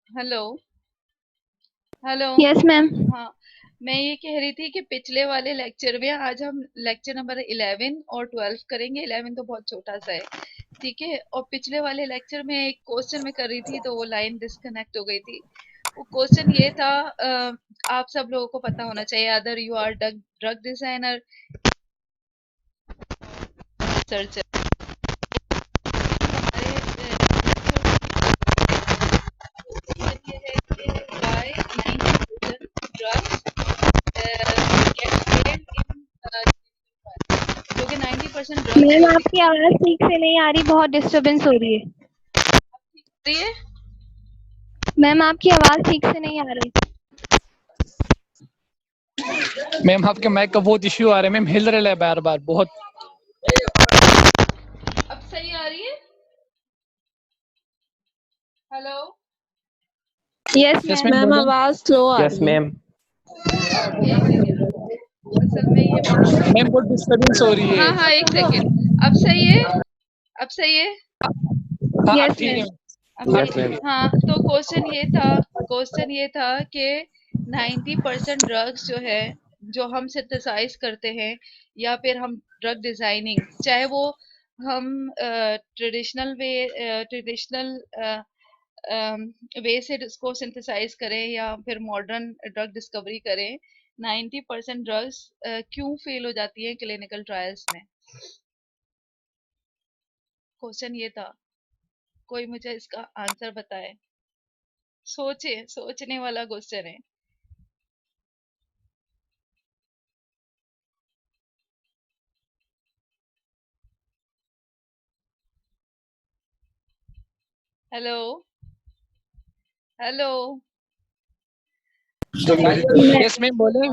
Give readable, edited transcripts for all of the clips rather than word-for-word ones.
Hello. Hello. Yes ma'am. हाँ, मैं ये कह रही थी कि पिछले वाले लेक्चर में आज हम लेक्चर नंबर 11 और 12 करेंगे। 11 तो बहुत छोटा सा है, ठीक है। और पिछले वाले लेक्चर में एक क्वेश्चन में कर रही थी तो वो लाइन डिस्कनेक्ट हो गई थी। वो क्वेश्चन ये था, आप सब लोगों को पता होना चाहिए, other you are drug drug designer search जो कि 90% ड्रग्स मैम जो भी आपकी आवाज ठीक से नहीं आ रही, बहुत डिस्टरबेंस हो रही है। होती है। मैम आपकी आवाज ठीक से नहीं आ रही। मैम आपके माइक का बहुत इश्यू आ रहा है मैम, हिल रहा है बार बार बहुत। अब सही आ रही है। Hello. Yes yes ma'am. Ma'am ma'am बोले। आवाज स्लो आ यस रही है। मैम। एक सेकेंड, असल में ये मैम बहुत डिस्टर्बेंस हो रही है। हाँ हाँ, एक सेकेंड। अब सही है। अब सही है। हाँ अब यस ठीक है। मैम। अब सही यस है। मैम। हाँ, तो क्वेश्चन ये था कि 90% ड्रग्स जो है, जो हम सिंथेसाइज करते हैं या फिर हम ड्रग डिजाइनिंग, चाहे वो हम ट्रेडिशनल वे से इसको सिंथेसाइज करें या फिर मॉडर्न ड्रग डिस्कवरी करें, 90% ड्रग्स क्यों फेल हो जाती है क्लिनिकल ट्रायल्स में। क्वेश्चन ये था, कोई मुझे इसका आंसर बताए। सोचे, सोचने वाला क्वेश्चन है। हेलो। हेलो। यस मैम बोले।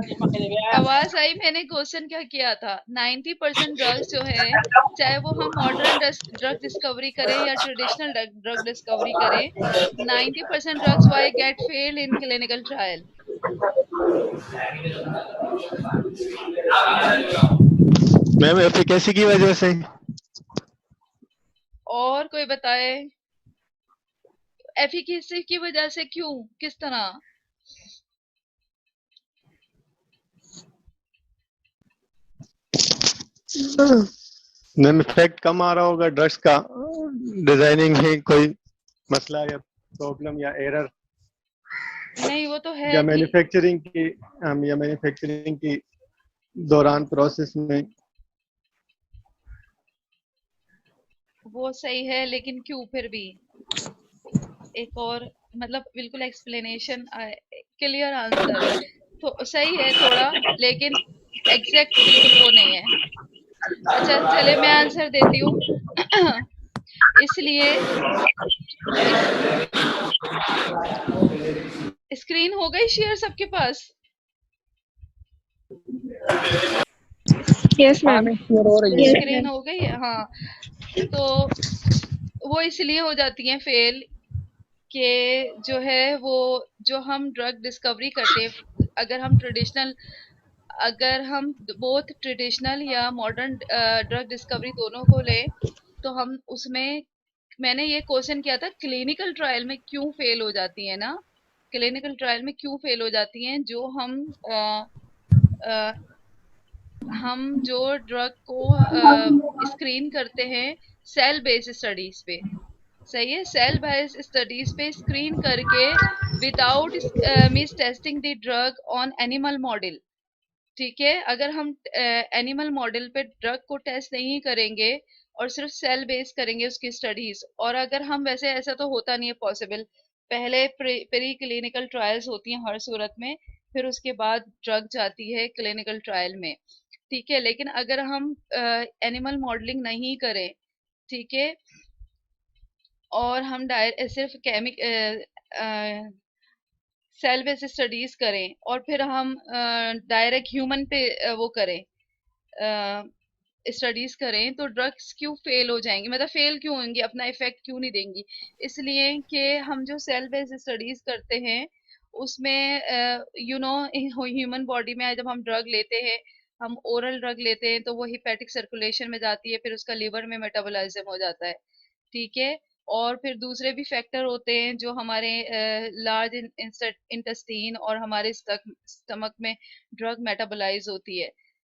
आवाज आई? मैंने क्वेश्चन क्या किया था, 90% ड्रग्स जो है, चाहे वो हम मॉडर्न ड्रग डिस्कवरी करें या ट्रेडिशनल ड्रग डिस्कवरी करें, 90% drugs why get fail in clinical trial. Ma'am efficacy की वजह से। और कोई बताए, एफिकेसी की वजह से क्यों, किस तरह। मैम इफेक्ट कम आ रहा होगा ड्रग्स का, डिजाइनिंग में कोई मसला या प्रॉब्लम या एरर, नहीं, वो तो है या ठीक। मैन्युफैक्चरिंग की दौरान प्रोसेस में। वो सही है, लेकिन क्यों फिर भी एक और, मतलब बिल्कुल एक्सप्लेनेशन, क्लियर आंसर तो सही है थोड़ा, लेकिन एग्जैक्ट बिल्कुल वो नहीं है। अच्छा चले, मैं आंसर देती हूँ। इसलिए इस स्क्रीन हो गई शेयर सबके पास। यस हाँ मैम। मैम क्लियर हो रही यस है। Screen ma'am. हो गई है, हाँ। तो वो इसलिए हो जाती है फेल कि जो है वो, जो हम ड्रग डिस्कवरी करते हैं, अगर हम बोथ ट्रेडिशनल या मॉडर्न ड्रग डिस्कवरी दोनों को लें, तो हम उसमें, मैंने ये क्वेश्चन किया था क्लिनिकल ट्रायल में क्यों फेल हो जाती है ना, क्लिनिकल ट्रायल में क्यों फेल हो जाती हैं, जो अ, हम जो ड्रग को स्क्रीन करते हैं सेल बेस्ड स्टडीज पे। सही है, सेल बेस्ड स्टडीज पे स्क्रीन करके without miss testing the drug on animal model. ठीक है, अगर हम एनिमल मॉडल पे ड्रग को टेस्ट नहीं करेंगे और सिर्फ सेल बेस करेंगे उसकी स्टडीज, और अगर हम वैसे, ऐसा तो होता नहीं है पॉसिबल, पहले प्री क्लिनिकल ट्रायल्स होती हैं हर सूरत में, फिर उसके बाद ड्रग जाती है क्लिनिकल ट्रायल में। ठीक है, लेकिन अगर हम एनिमल मॉडलिंग नहीं करें, ठीक है, और हम सिर्फ सेल बेस्ड स्टडीज करें और फिर हम डायरेक्ट ह्यूमन पे वो करें, स्टडीज करें, तो ड्रग्स क्यों फेल हो जाएंगी, मतलब फेल क्यों होंगी, अपना इफेक्ट क्यों नहीं देंगी। इसलिए कि हम जो सेल बेस्ड स्टडीज करते हैं उसमें ह्यूमन बॉडी में जब हम ड्रग लेते हैं, हम ओरल ड्रग लेते हैं तो वो हिपेटिक सर्कुलेशन में जाती है, फिर उसका लिवर में मेटाबॉलिज्म हो जाता है। ठीक है, और फिर दूसरे भी फैक्टर होते हैं जो हमारे लार्ज इंटेस्टाइन और हमारे स्टमक में ड्रग मेटाबोलाइज होती है।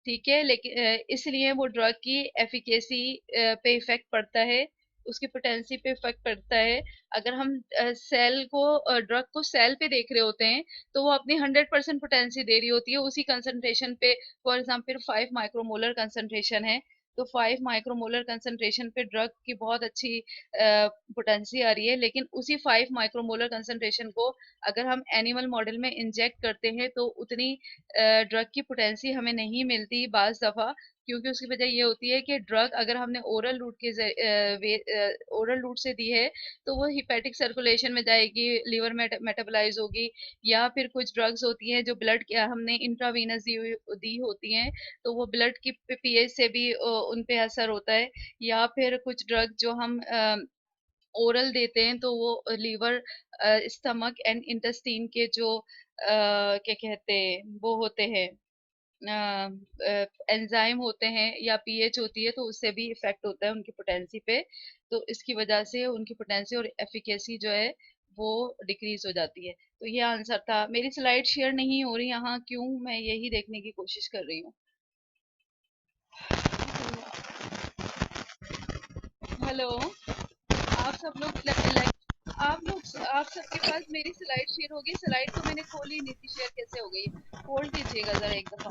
ठीक है, लेकिन इसलिए वो ड्रग की एफिकेसी पे इफेक्ट पड़ता है, उसकी पोटेंसी पे इफेक्ट पड़ता है। अगर हम सेल को ड्रग को सेल पे देख रहे होते हैं तो वो अपनी 100% पोटेंसी दे रही होती है उसी कंसंट्रेशन पे। फॉर एग्जांपल 5 माइक्रोमोलर कंसंट्रेशन है, तो 5 माइक्रोमोलर कंसंट्रेशन पे ड्रग की बहुत अच्छी पोटेंसी आ रही है, लेकिन उसी 5 माइक्रोमोलर कंसंट्रेशन को अगर हम एनिमल मॉडल में इंजेक्ट करते हैं तो उतनी ड्रग की पोटेंसी हमें नहीं मिलती बाज दफा, क्योंकि उसकी वजह ये होती है कि ड्रग अगर हमने ओरल रूट से दी है तो वो हिपेटिक सर्कुलेशन में जाएगी, लिवर में मेटाबोलाइज होगी, या फिर कुछ ड्रग्स होती हैं जो ब्लड हमने इंट्रावीनस दी होती हैं तो वो ब्लड की पीएच से भी उन पे असर होता है। या फिर कुछ ड्रग जो हम ओरल देते हैं तो वो लीवर, स्टमक एंड इंटेस्टाइन के जो क्या कहते हैं वो होते हैं, एंजाइम होते हैं या पीएच होती है, तो उससे भी इफेक्ट होता है उनकी पोटेंसी पे। तो इसकी वजह से उनकी पोटेंसी और एफिकेसी जो है वो डिक्रीज हो जाती है। तो ये आंसर था। मेरी स्लाइड शेयर नहीं हो रही यहाँ, क्यों? मैं यही देखने की कोशिश कर रही हूँ। हेलो, आप सब लोग आप सबके पास मेरी स्लाइड शेयर होगी? स्लाइड तो मैंने खोली नहीं थी, शेयर कैसे हो गई? खोल दीजिएगा जरा एक दफा।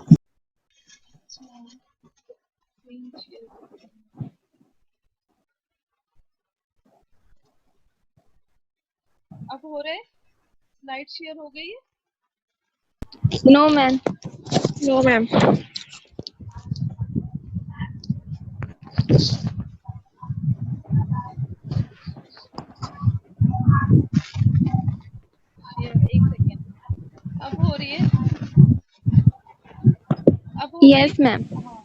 स्क्रीन शेयर अब हो रहा है? स्लाइड शेयर हो गई है? No ma'am. No ma'am. एक सेकेंड, अब हो रही है? अब हो गई? Yes ma'am. हाँ,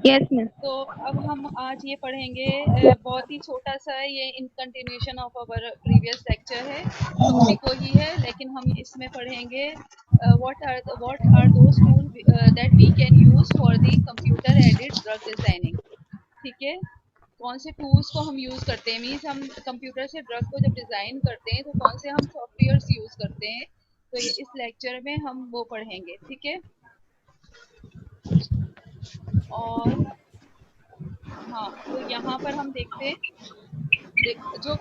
यस मैम। तो अब हम आज ये पढ़ेंगे, बहुत ही छोटा सा है ये, in continuation of our previous lecture है, टॉपिक वही है, लेकिन हम इसमें पढ़ेंगे what are those tool that we can use for the computer aided drug designing. ठीक है, कौन से टूल्स को हम यूज करते हैं, मीन्स हम कंप्यूटर से ड्रग को जब डिजाइन करते हैं तो कौन से हम सॉफ्टवेयर्स यूज करते हैं, तो ये इस लेक्चर में हम वो पढ़ेंगे। ठीक है, और हाँ, तो यहाँ पर हम देखते हैं जो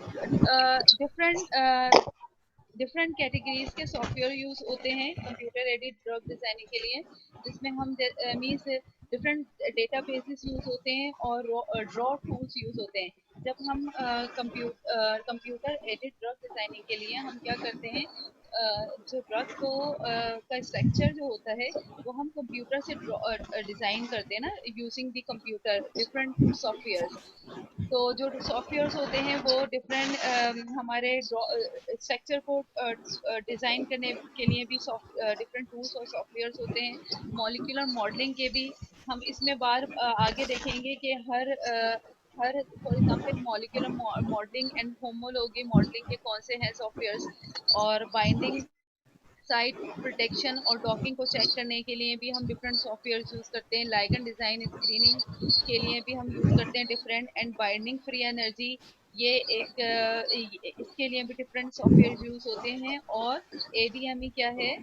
डिफरेंट कैटेगरीज के सॉफ्टवेयर यूज होते हैं कंप्यूटर एडेड ड्रग डिजाइनिंग के लिए, जिसमें हम मीन्स डिफरेंट डेटाबेसेस यूज होते हैं और ड्रॉ टूल्स यूज होते हैं। जब हम कंप्यूटर एडेड ड्रग डिजाइनिंग के लिए हम क्या करते हैं, जो ड्रग को का स्ट्रक्चर जो होता है वो हम कंप्यूटर से डिजाइन करते हैं ना, using the computer different softwares. तो जो सॉफ्टवेयर्स होते हैं वो डिफरेंट हमारे स्ट्रक्चर को डिज़ाइन करने के लिए भी डिफरेंट टूल्स और सॉफ्टवेयर्स होते हैं। मॉलिक्यूलर मॉडलिंग के भी हम इसमें आगे देखेंगे कि her for example molecular modelling and homology modelling के कौन से हैं सॉफ्टवेयर्स, और बाइंडिंग साइट प्रोटेक्शन और डॉकिंग को चेक करने के लिए भी हम डिफरेंट सॉफ्टवेयर यूज करते हैं। लाइगेंड डिजाइन स्क्रीनिंग के लिए भी हम यूज करते हैं different, and binding free energy, ये एक इसके लिए भी डिफरेंट सॉफ्टवेयर यूज होते हैं। और एडीएमई क्या है,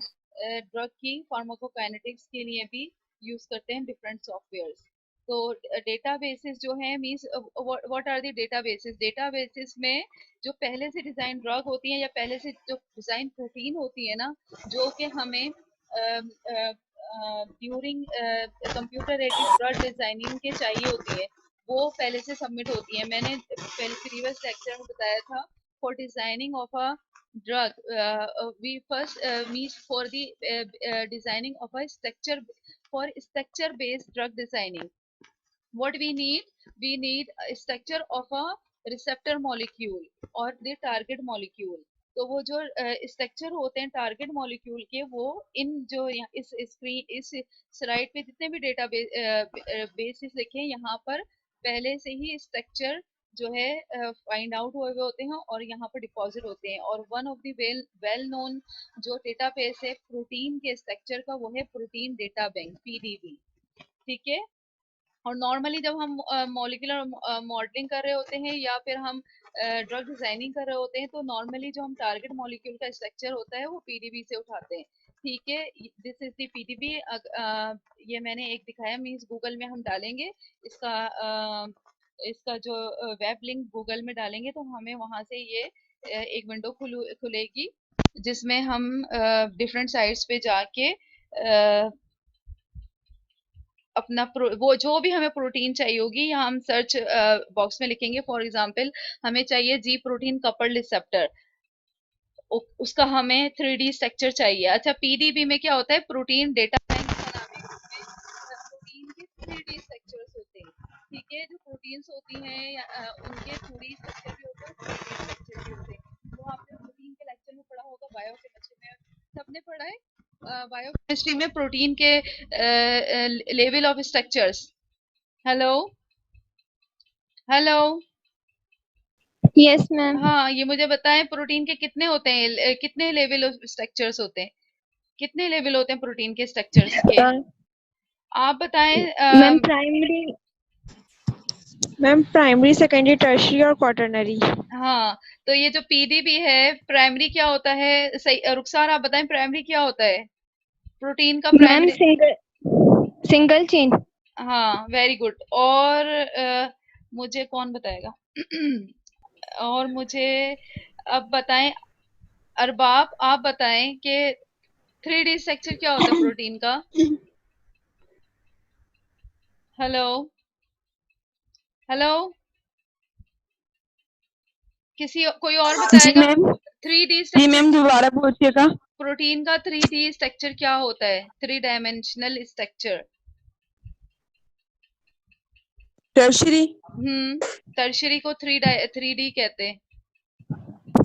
ड्रग की फार्माकोकाइनेटिक्स के लिए भी यूज करते हैं डिफरेंट सॉफ्टवेयर्स। तो डेटाबेसेस जो है, means what are the databases, databases में जो पहले से डिजाइन ड्रग होती हैं या पहले से जो डिजाइन प्रोटीन होती है ना, जो कि हमें during computer aided drug designing के चाहिए होती है, वो पहले से सबमिट होती है। मैंने पहले प्रीवियस लेक्चर में बताया था, for designing of a drug, we first meet for the designing of a structure, for structure based drug designing what we need a structure of a receptor molecule और the target molecule। तो वो जो structure होते हैं target molecule के, वो इन जो इस स्क्रीन इस स्लाइड पे जितने भी डेटा बेसिस लिखे हैं यहाँ पर पहले से ही स्ट्रक्चर जो है फाइंड आउट हुए हुए होते हैं और यहाँ पर डिपॉजिट होते हैं। और one of the well known जो डेटाबेस है प्रोटीन के स्ट्रक्चर का, वो है प्रोटीन डेटा बैंक, पीडीबी। ठीक है, और नॉर्मली जब हम मॉलिक्यूलर मॉडलिंग कर रहे होते हैं या फिर हम ड्रग डिजाइनिंग कर रहे होते हैं तो नॉर्मली जो हम टारगेट मॉलिक्यूल का स्ट्रक्चर होता है वो पीडीबी से उठाते हैं। ठीक है, दिस इज द पीडीबी। ये मैंने एक दिखाया, मींस गूगल में हम डालेंगे इसका इसका जो वेब लिंक गूगल में डालेंगे तो हमें वहां से ये एक विंडो खुलेगी जिसमें हम डिफरेंट साइट्स पे जाके अपना वो जो भी हमें प्रोटीन चाहिए होगी, यहाँ हम सर्च बॉक्स में लिखेंगे। फॉर एग्जांपल हमें चाहिए जी प्रोटीन कपल्ड रिसेप्टर, उसका हमें 3D स्ट्रक्चर चाहिए। अच्छा, पीडीबी में क्या होता है, प्रोटीन डेटा बैंक का नाम है, उसमें प्रोटीन के 3D स्ट्रक्चर्स होते हैं। ठीक है, जो प्रोटीन्स होती हैं उनके 2D स्ट्रक्चर भी होते हैं, 3D स्ट्रक्चर भी होते हैं। वो आपने प्रोटीन के लेक्चर में पढ़ा होगा, बायोकेमिस्ट्री में सबने पढ़ा है। बायोकेमिस्ट्री में प्रोटीन के level of structures. Hello hello, yes ma'am. हाँ, ये मुझे बताएं प्रोटीन के कितने होते हैं, कितने लेवल ऑफ स्ट्रक्चर्स होते हैं, कितने लेवल होते हैं प्रोटीन के स्ट्रक्चर्स के, आप बताएं। मैम प्राइमरी, सेकेंडरी, टर्शियरी और क्वाटरनरी। हाँ, तो ये जो पीडीबी है, प्राइमरी क्या होता है? सही रुखसार, आप बताएं प्राइमरी क्या होता है प्रोटीन का? Ma'am primary single chain. हाँ, वेरी गुड। और मुझे कौन बताएगा? और मुझे अब बताएं, अरबाब आप बताएं कि 3D स्ट्रक्चर क्या होता है प्रोटीन का? हेलो हेलो, कोई और बताएगा? 3D जी स्ट्रक्चर, मैम दोबारा पूछिएगा। प्रोटीन का 3D स्ट्रक्चर क्या होता है? 3 डायमेंशनल स्ट्रक्चर। टर्शरी। टर्शरी को 3D कहते हैं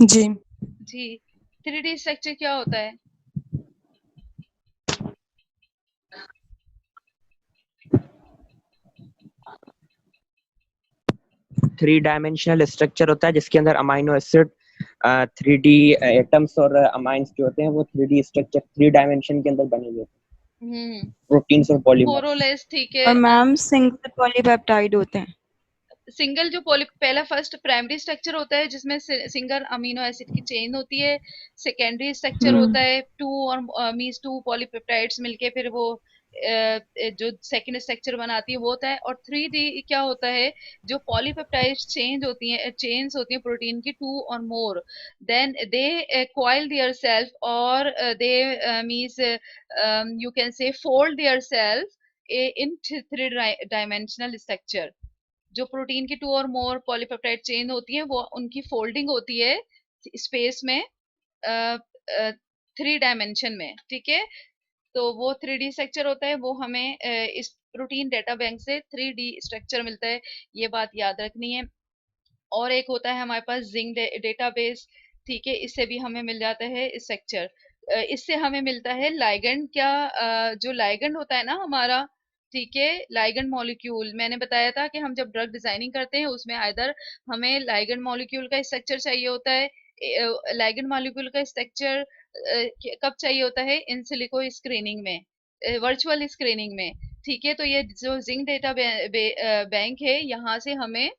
जी जी। 3D स्ट्रक्चर क्या होता है? थ्री डायमेंशनल स्ट्रक्चर होता है जिसके अंदर अमाइनो एसिड 3D एटम्स और अमाइंस जो होते हैं वो 3D स्ट्रक्चर 3 डायमेंशन के अंदर बने हुए होते हैं, प्रोटीन्स और पॉलीमर्स। ठीक है। और मैम सिंगल पॉलीपेप्टाइड होते हैं। सिंगल जो पहला फर्स्ट प्राइमरी स्ट्रक्चर होता है जिसमें सिंगल अमीनो एसिड की चेन होती है। सेकेंडरी स्ट्रक्चर होता है टू और मींस टू पॉलीपेप्टाइड्स मिलके फिर वो जो सेकेंड स्ट्रक्चर बनाती है वो होता है। और 3D क्या होता है, जो पॉलीपेप्टाइड्स चेन्स होती हैं प्रोटीन की, two or more, then they coil their self or they means you can say fold their self in 3 dimensional structure. जो प्रोटीन की 2 और मोर पॉलीपेप्टाइड चेन होती है वो उनकी फोल्डिंग होती है स्पेस में 3 डायमेंशन में। ठीक है, तो वो 3D स्ट्रक्चर होता है, वो हमें इस प्रोटीन डेटा बैंक से 3D स्ट्रक्चर मिलता है, ये बात याद रखनी है। और एक होता है हमारे पास जिंक डेटाबेस। ठीक है, इससे भी हमें मिल जाता है स्ट्रक्चर। इससे हमें मिलता है लाइगेंड। क्या जो लाइगेंड होता है ना हमारा, ठीक है, लाइगेंड मॉलिक्यूल मैंने बताया था कि हम जब ड्रग डिजाइनिंग करते हैं उसमें आइदर हमें लाइगेंड मॉलिक्यूल का स्ट्रक्चर चाहिए होता है। लाइगेंड मॉलिक्यूल का स्ट्रक्चर कब चाहिए होता है? इन सिलिको स्क्रीनिंग में, वर्चुअल स्क्रीनिंग में। ठीक है, तो ये जो जिंक डेटा बैंक है, यहाँ से हमें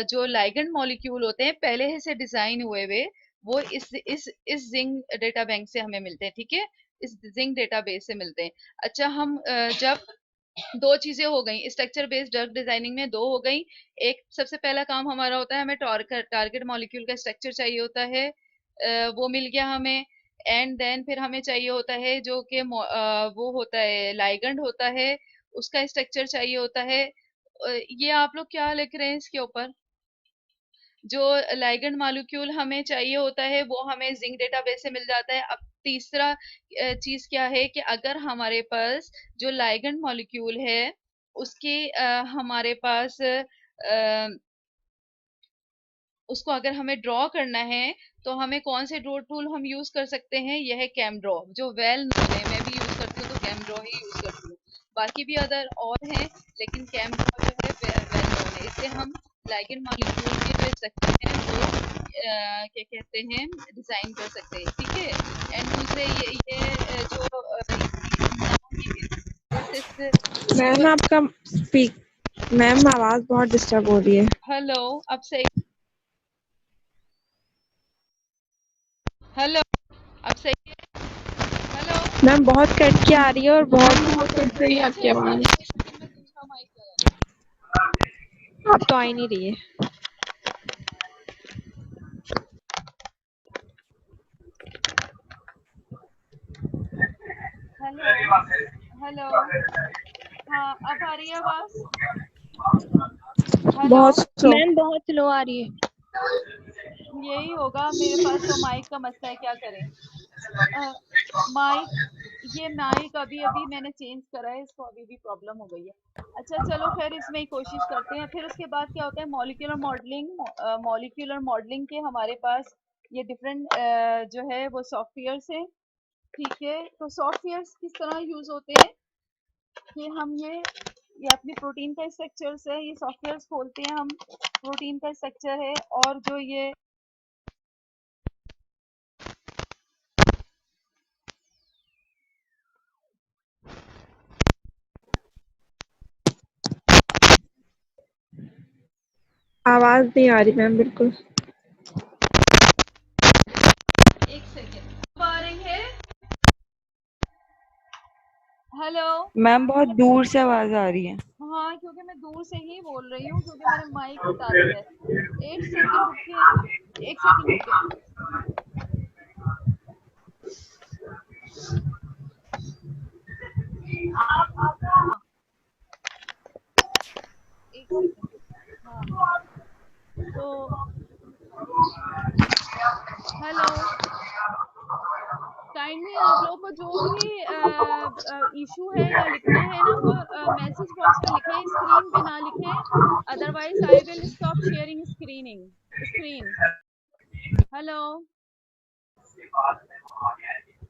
जो लाइगेंड मॉलिक्यूल होते हैं पहले से डिजाइन हुए हुए, वो इस जिंक डेटा बैंक से हमें मिलते हैं। ठीक है, इस जिंक डेटाबेस से मिलते हैं। अच्छा, हम जब दो चीजें हो गई स्ट्रक्चर बेस्ड ड्रग डिजाइनिंग में, दो हो गई। एक सबसे पहला काम हमारा होता है, हमें टारगेट मॉलिक्यूल का स्ट्रक्चर चाहिए होता है, वो मिल गया हमें। एंड देन फिर हमें चाहिए होता है जो कि वो होता है लाइगेंड होता है, उसका स्ट्रक्चर चाहिए होता है। ये आप लोग क्या लिख रहे हैं इसके ऊपर? जो लाइगेंड मॉलिक्यूल हमें चाहिए होता है वो हमें जिंक डेटाबेस से मिल जाता है। अब तीसरा चीज क्या है कि अगर हमारे पास जो लाइगेंड मॉलिक्यूल है उसके हमारे पास उसको अगर हमें ड्रॉ करना है तो हमें कौन से ड्रॉ टूल हम यूज कर सकते हैं? यह है कैमड्रॉ, जो वेल नोन है, मैं भी यूज करती हूँ तो कैमड्रॉ ही यूज करती हूँ। बाकी भी अदर और हैं लेकिन कैमड्रॉ जो है वेल नोन है। इससे हम लाइगेंड मॉलिक्यूल के जो स्ट्रक्चर हैं वो क्या कहते हैं डिजाइन कर सकते हैं। ठीक है, एंड दूसरे ये जो मैम आपका मैम आवाज बहुत डिस्टर्ब हो रही है। हेलो, अब सही? हेलो, अब सही है? हेलो, मैम बहुत कट के आ रही है और बहुत कट रही है आपकी आवाज। मैं दूसरा माइक लगा। अब तो आ ही नहीं रही है। हेलो, हेलो, हाँ अब आ रही है आवाज? हेलो, बहुत स्लो। मैम बहुत स्लो आ रही है। यही होगा, मेरे पास तो माइक का मसला है, क्या करें? माइक, ये माइक अभी अभी मैंने चेंज करा है, इसको अभी भी प्रॉब्लम हो गई है। अच्छा चलो, फिर इसमें ही कोशिश करते हैं। फिर उसके बाद क्या होता है, मॉलिक्यूलर मॉडलिंग। मॉलिक्यूलर मॉडलिंग के हमारे पास ये डिफरेंट जो है वो सॉफ्टवेयर्स हैं, ठीक है। तो सॉफ्टवेयर्स किस तरह यूज होते हैं कि हम ये अपनी प्रोटीन का स्ट्रक्चर्स है, ये सॉफ्टवेयर्स खोलते हैं हम, प्रोटीन का स्ट्रक्चर है, और जो ये आवाज नहीं आ रही मैम बिल्कुल। एक सेकेंड आ रही है। हेलो, मैम बहुत दूर से आवाज आ रही है। हाँ क्योंकि मैं दूर से ही बोल रही हूँ, क्योंकि मैंने माइक उतार दिया है। एक सेकंड रुकिए, एक सेकंड रुकिए। हाँ, एक सेकंड। हाँ, तो हेलो, काइंडली आप लोगों को जो भी इशू है या लिखना है ना, वो मैसेज बॉक्स में लिखें, स्क्रीन पे ना लिखें, otherwise I will stop sharing screen. Hello,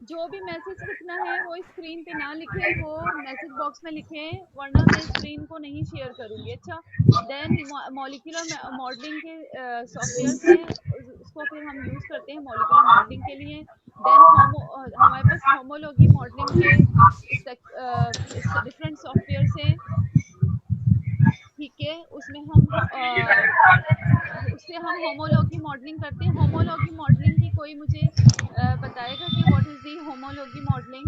जो भी मैसेज लिखना है वो स्क्रीन पे ना लिखें, वो मैसेज बॉक्स में लिखें, वरना मैं स्क्रीन को नहीं शेयर करूंगी। अच्छा, देन मॉलिक्यूलर मॉडलिंग के सॉफ्टवेयर्स हैं, उसको फिर हम यूज़ करते हैं मॉलिक्यूलर मॉडलिंग के लिए। देन हमारे पास होमोलॉजी मॉडलिंग के डिफरेंट सॉफ्टवेयर्स हैं, ठीक है। उससे हम होमोलॉजी मॉडलिंग करते हैं। होमोलॉजी मॉडलिंग की कोई मुझे बताएगा कि what is the homology modelling?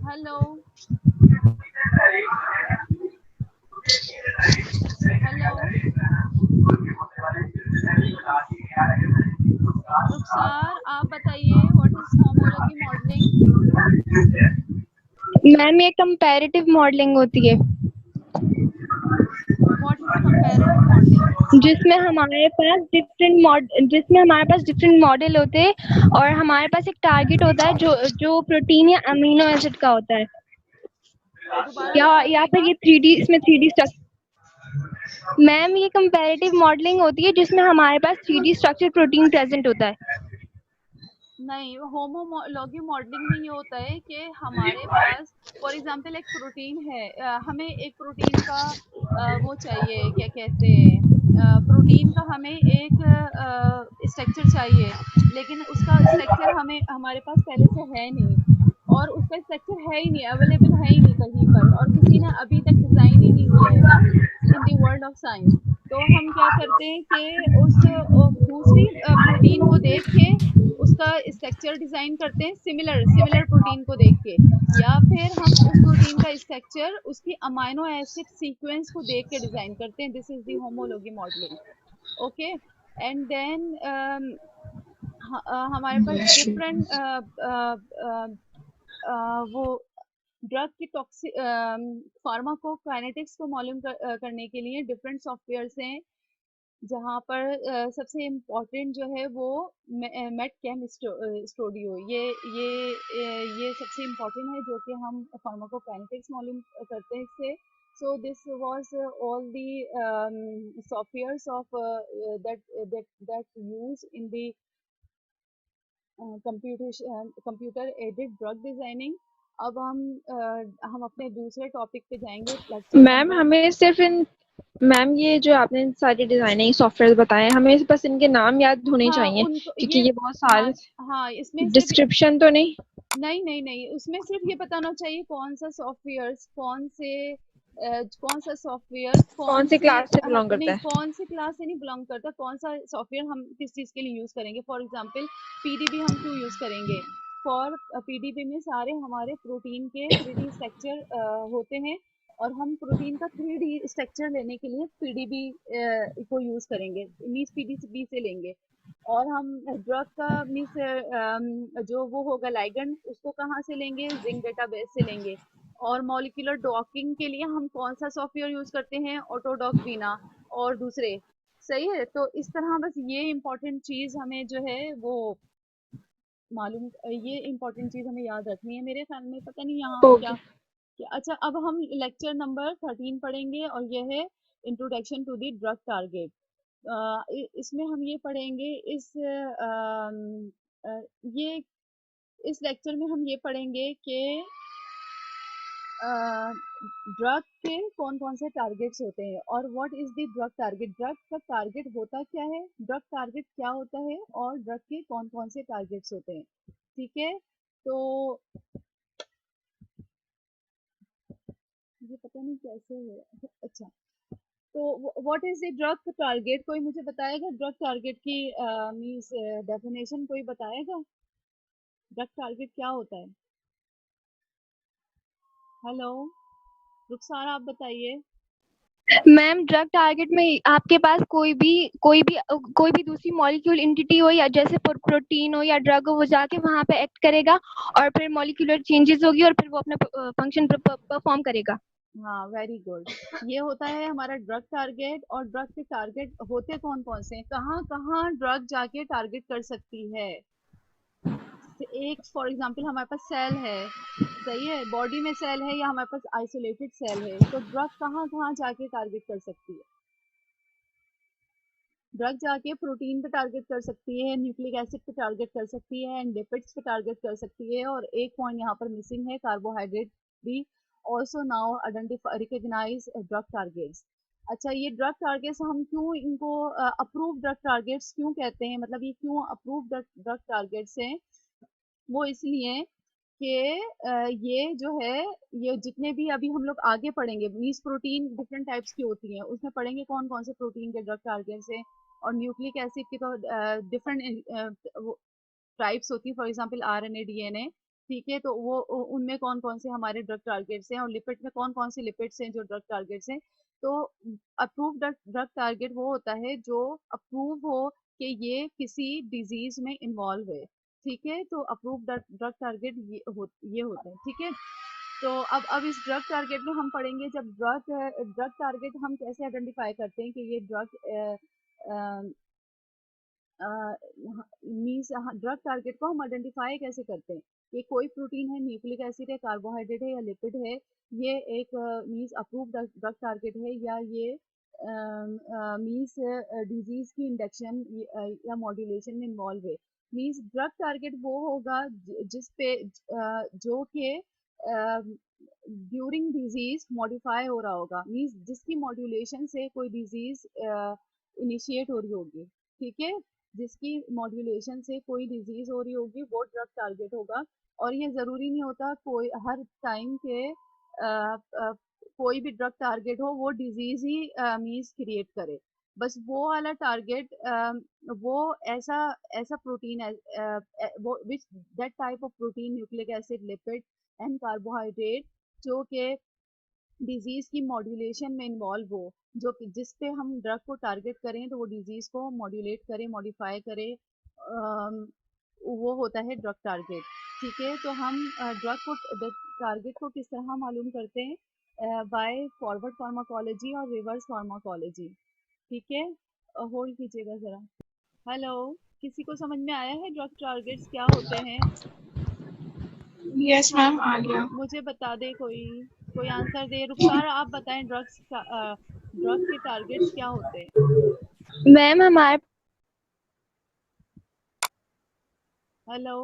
Hello, hello, hello, Rukhsar आप बताइए, what is homology modelling? Ma'am ये कंपैरेटिव मॉडलिंग होती है, व्हाट इज कंपैरेटिव मॉडलिंग? जिसमें हमारे पास डिफरेंट मॉडल होते हैं और हमारे पास एक टारगेट होता है जो जो प्रोटीन या अमीनो एसिड का होता है, दोबारा या फिर बताइएगा। ये 3D, इसमें 3D स्ट्रक्चर। मैम ये कंपैरेटिव मॉडलिंग होती है जिसमें हमारे पास 3D स्ट्रक्चर प्रोटीन प्रेजेंट होता है। नहीं, होमोलॉजी मॉडलिंग में ये होता है कि हमारे पास फॉर एग्जांपल एक प्रोटीन है, हमें एक प्रोटीन का वो चाहिए, क्या कहते हैं, प्रोटीन का हमें एक स्ट्रक्चर चाहिए, लेकिन उसका स्ट्रक्चर हमें हमारे पास पहले से है नहीं, और उसका स्ट्रक्चर है ही नहीं, अवेलेबल है ही नहीं कहीं पर, और किसी ने अभी तक डिज़ाइन ही नहीं किया है ना, इन दी वर्ल्ड ऑफ साइंस। तो हम क्या करते हैं कि उस दूसरी प्रोटीन को देख के उसका स्ट्रक्चर डिजाइन करते हैं, सिमिलर सिमिलर प्रोटीन को देख के, या फिर हम उस प्रोटीन का स्ट्रक्चर उसकी अमाइनो एसिड सीक्वेंस को देख के डिजाइन करते हैं। This is the homology modelling, okay. And then हमारे पास डिफरेंट वो ड्रग की फार्माकोकाइनेटिक्स को मालूम करने के लिए डिफरेंट सॉफ्टवेयर्स हैं, जहाँ पर सबसे इम्पोर्टेंट जो है वो मेटकेम स्टूडियो, ये सबसे इम्पोर्टेंट है, जो कि हम फार्माकोकाइनेटिक्स मालूम करते हैं इससे। So this was all the softwares of that use in the computer aided drug designing. अब हम अपने दूसरे टॉपिक पे जाएंगे, लेक्चर मैम नंबर। हमें सिर्फ इन मैम ये जो आपने सारी डिजाइनिंग सॉफ्टवेयर बताए, हमें बस इनके नाम याद होने हाँ चाहिए उनको क्योंकि ये ये बहुत सारे हाँ, हाँ इसमें से डिस्क्रिप्शन तो नहीं। नहीं नहीं नहीं, उसमें सिर्फ ये बताना चाहिए कौन सा सॉफ्टवेयर, कौन सा सॉफ्टवेयर कौन सी क्लास से बिलोंग करता नहीं, है? कौन सी क्लास से नहीं बिलोंग करता, कौन सा सॉफ्टवेयर हम किस चीज़ के लिए यूज़ करेंगे। फॉर एग्जांपल पीडीबी हम क्यों यूज़ करेंगे? फॉर पीडीबी में सारे हमारे प्रोटीन के 3D स्ट्रक्चर होते हैं, और हम प्रोटीन का 3D स्ट्रक्चर लेने के लिए पीडीबी को यूज़ करेंगे, मीन्स पीडीबी से लेंगे। और हम ड्रग का मीन्स जो वो होगा लाइगेंड, उसको कहाँ से लेंगे? जिंक डेटाबेस से लेंगे। और मॉलिक्यूलर डॉकिंग के लिए हम कौन सा सॉफ्टवेयर यूज करते हैं? ऑटोडॉक, बीना और दूसरे। सही है, तो इस तरह बस ये इम्पोर्टेंट चीज हमें जो है वो मालूम, ये इम्पोर्टेंट चीज हमें याद रखनी है मेरे ख्याल में। पता नहीं यहाँ ओके। क्या। अच्छा, अब हम लेक्चर नंबर 13 पढ़ेंगे, और यह है introduction to the drug target. इसमें हम ये पढ़ेंगे ये इस लेक्चर में हम ये पढ़ेंगे कि ड्रग के कौन कौन से टारगेट्स होते हैं, और what is the drug target, drug का टारगेट होता क्या है, ड्रग टारगेट क्या होता है, और ड्रग के कौन कौन से टारगेट्स होते हैं। ठीक है, तो मुझे पता नहीं कैसे है। अच्छा, तो what is the drug target, कोई मुझे बताएगा ड्रग टारगेट की मीन्स डेफिनेशन, कोई बताएगा ड्रग टारगेट क्या होता है? हेलो रुखसार, आप बताइए। मैम ड्रग टारगेट में आपके पास कोई भी दूसरी मॉलिक्यूल एंटिटी हो, या जैसे प्रोटीन हो या ड्रग हो, वो जाके वहाँ पे एक्ट करेगा और फिर मॉलिक्यूलर चेंजेस होगी और फिर वो अपना फंक्शन परफॉर्म करेगा। हाँ, वेरी गुड। ये होता है हमारा ड्रग टारगेट। और ड्रग के टारगेट होते कौन कौन से हैं, कहाँ कहाँ ड्रग जाके टारगेट कर सकती है? एक फॉर एग्जांपल हमारे पास सेल है, सही है, बॉडी में सेल है, या हमारे पास आइसोलेटेड सेल है, तो ड्रग कहाँ कहाँ जाके टारगेट कर सकती है? ड्रग जाके प्रोटीन पे टारगेट कर सकती है, न्यूक्लिक एसिड पे टारगेट कर सकती है, एंड लिपिड्स पे टारगेट कर सकती है। और एक पॉइंट यहाँ पर मिसिंग है, कार्बोहाइड्रेट भी also now identify recognise drug targets. अच्छा, ये ड्रग टारगेट्स हम क्यों इनको अप्रूव ड्रग टारगेट्स क्यों कहते हैं, मतलब ये क्यों अप्रूव ड्रग टारगेट्स हैं? वो इसलिए कि ये जो है, ये जितने भी अभी हम लोग आगे पढ़ेंगे, मीन्स प्रोटीन डिफरेंट टाइप्स की होती हैं, उसमें पढ़ेंगे कौन कौन से प्रोटीन के ड्रग टारगेट्स हैं। और न्यूक्लिक एसिड की तो डिफरेंट टाइप्स होती है, फॉर एग्जांपल आरएनए, डीएनए। ठीक है, तो वो उनमें कौन कौन से हमारे ड्रग टारगेट्स हैं, और लिपिड में कौन कौन से लिपिड्स हैं जो ड्रग टारगेट्स हैं। तो अप्रूव ड्रग टारगेट वो होता है जो अप्रूव हो कि ये किसी डिजीज में इन्वॉल्व है। ठीक है, तो अप्रूव ड्रग टारगेट ये होते हैं। ठीक है, तो अब इस ड्रग टारगेट में हम पढ़ेंगे, जब ड्रग टारगेट हम कैसे आइडेंटिफाई करते हैं कि ये ड्रग मीन्स ड्रग टारगेट को हम आइडेंटिफाई कैसे करते हैं कि कोई प्रोटीन है, न्यूक्लिक एसिड है, कार्बोहाइड्रेट है, या लिपिड है, ये एक मीन्स अप्रूव ड्रग टारगेट है, या ये मीन्स डिजीज की इंडक्शन या मॉड्यूलेशन में इन्वॉल्व है। मीन्स ड्रग टारगेट वो होगा जिस पे जो कि ड्यूरिंग डिजीज मॉडिफाई हो रहा होगा, मीन्स जिसकी मॉड्यूलेशन से कोई डिजीज इनिशिएट हो रही होगी। ठीक है, जिसकी मॉड्यूलेशन से कोई डिजीज हो रही होगी वो ड्रग टारगेट होगा। और ये ज़रूरी नहीं होता कोई हर टाइम के कोई भी ड्रग टारगेट हो वो डिजीज ही मीन्स क्रिएट करे। बस वो वाला टारगेट वो ऐसा ऐसा प्रोटीन वो which that type of protein, nucleic acid, lipid and carbohydrate, जो कि डिजीज की मॉड्यूलेशन में इन्वॉल्व हो, जो कि जिस पे हम ड्रग को टारगेट करें तो वो डिजीज को मॉड्यूलेट करे, मॉडिफाई करे, वो होता है ड्रग टारगेट। ठीक है, तो हम ड्रग को टारगेट को किस तरह मालूम करते हैं? बाय फॉरवर्ड फार्माकोलॉजी और रिवर्स फार्माकोलॉजी। ठीक है, होल्ड कीजिएगा ज़रा। हेलो, किसी को समझ में आया है ड्रग टारगेट्स क्या होते हैं? यस मैम, आ गया। मुझे बता दे कोई आंसर दे। रुखसार, आप बताएं ड्रग के टारगेट्स क्या होते हैं? मैम हमारे हेलो